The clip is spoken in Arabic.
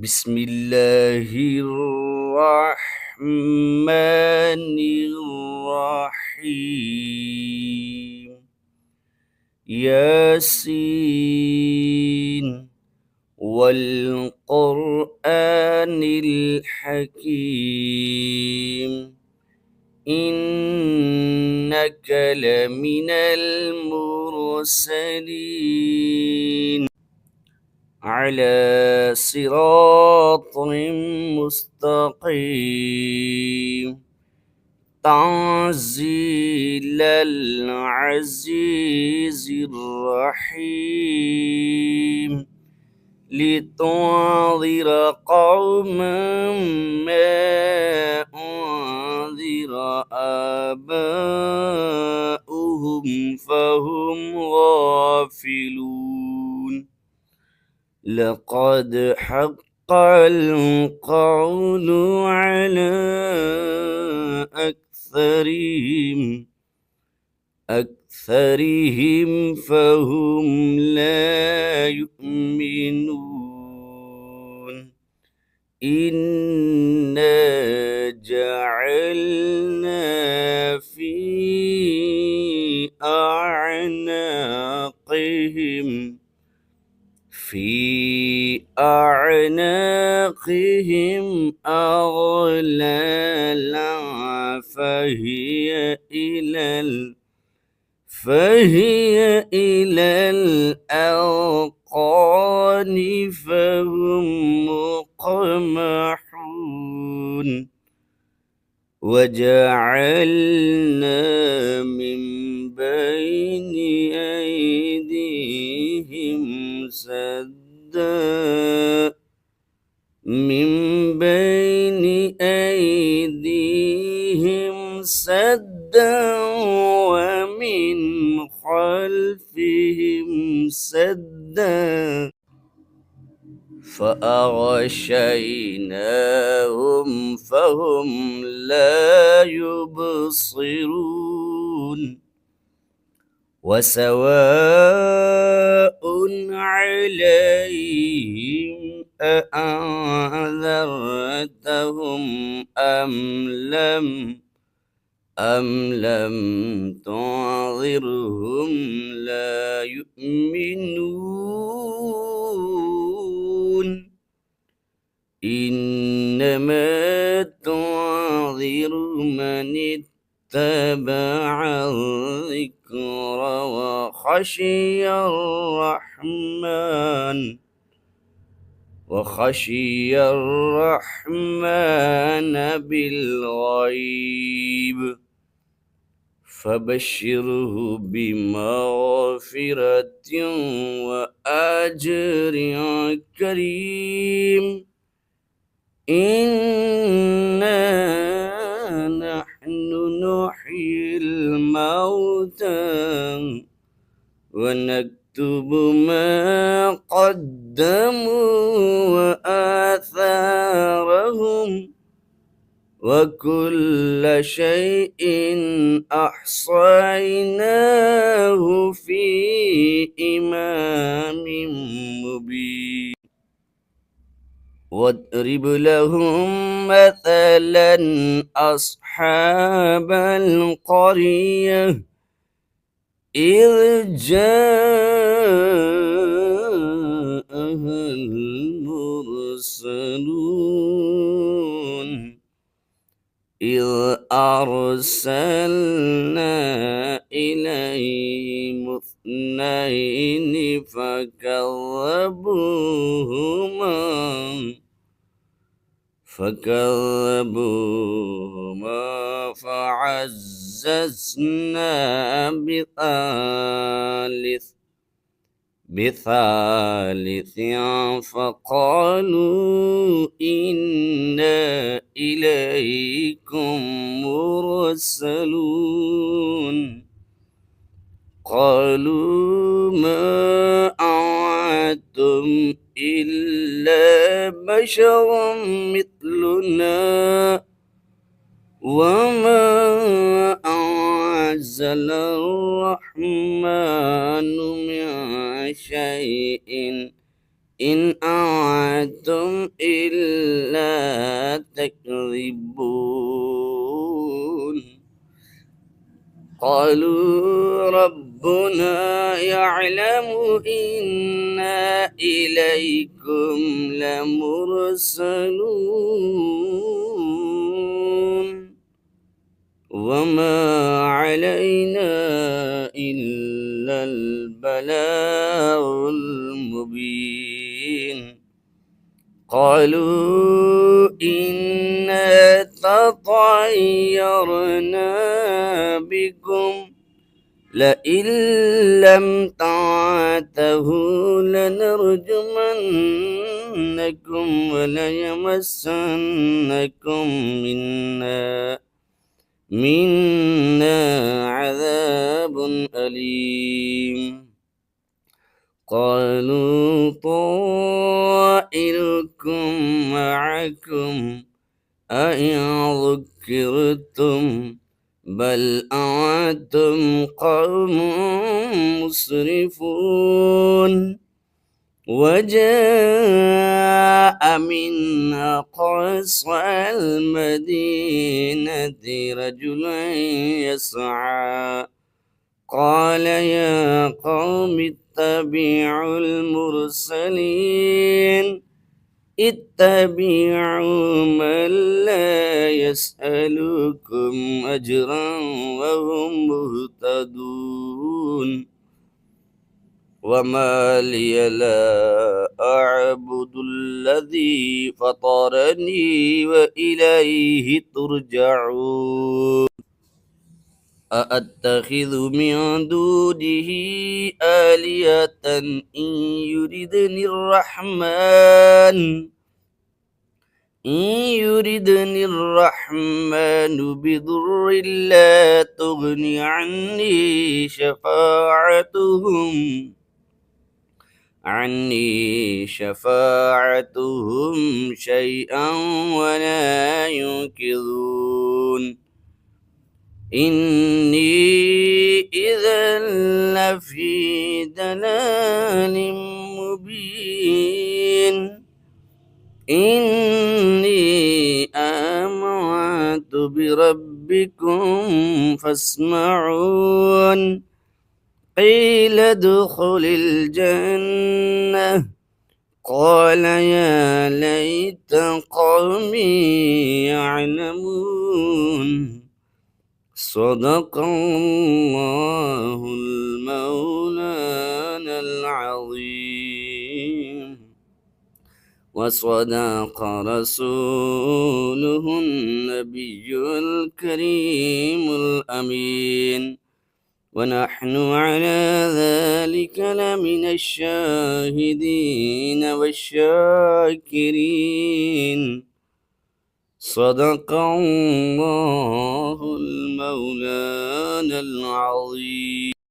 بسم الله الرحمن الرحيم. ياسين والقرآن الحكيم إنك لمن المرسلين على صراط مستقيم تنزيل العزيز الرحيم لتنذر قوما ما أنذر آباؤهم فهم غافلون. لقد حق القول على أكثرهم فهم لا يؤمنون. إنا جعلنا في أعناقهم أغلالا فهي إلى الأذقان فهم مقمحون. وجعلنا من بين أيديهم سدا ومن خلفهم سدا فأغشيناهم فهم لا يبصرون. وسواء عليهم أأنذرتهم أم لم تنذرهم لا يؤمنون. إنما تنذر من اتبع الذكر وخشي الرحمن بالغيب فبشره بمغفرة وأجر كريم. إنا نحن نحيي الموتى ونكتب ما قدموا وآثارهم وكل شيء أحصيناه في إمام مبين. واضرب لهم مثلا أصحاب القرية إذ جاءها المرسلون إذ أرسلنا إليهم اثنين فكذبوهما فعززنا بثالث فقالوا إنا إليكم مرسلون. قالوا ما أنتم إلا بشر مثلنا وما أنزل الرحمن من شيء إن أنتم إلا تكذبون قالوا ربنا يعلم إنا إليكم لمرسلون وما علينا إلا البلاغ المبين قالوا إنا تطيرنا بكم لئن لم تعتهوا لنرجمنكم وليمسنكم منا عذاب أليم قالوا طائركم معكم أئن ذكرتم بل أنتم قوم مسرفون وجاء من أقصى المدينة رجل يسعى قال يا قوم اتبعوا المرسلين اتبعوا من لا يسألكم أجرا وهم مهتدون وما لي لا أعبد الذي فطرني وإليه ترجعون أأتخذ من دونه آلهة إن يردني الرحمن بضر لا تغن عني شفاعتهم شيئا ولا ينقذون إني إذا لفي ضلال مبين إني آمنت بربكم فاسمعون قيل ادخل الجنة قال يا ليت قومي يعلمون صدق الله المولانا العظيم وصدق رسوله النبي الكريم الأمين ونحن على ذلك لمن الشاهدين والشاكرين صدق الله المولانا العظيم.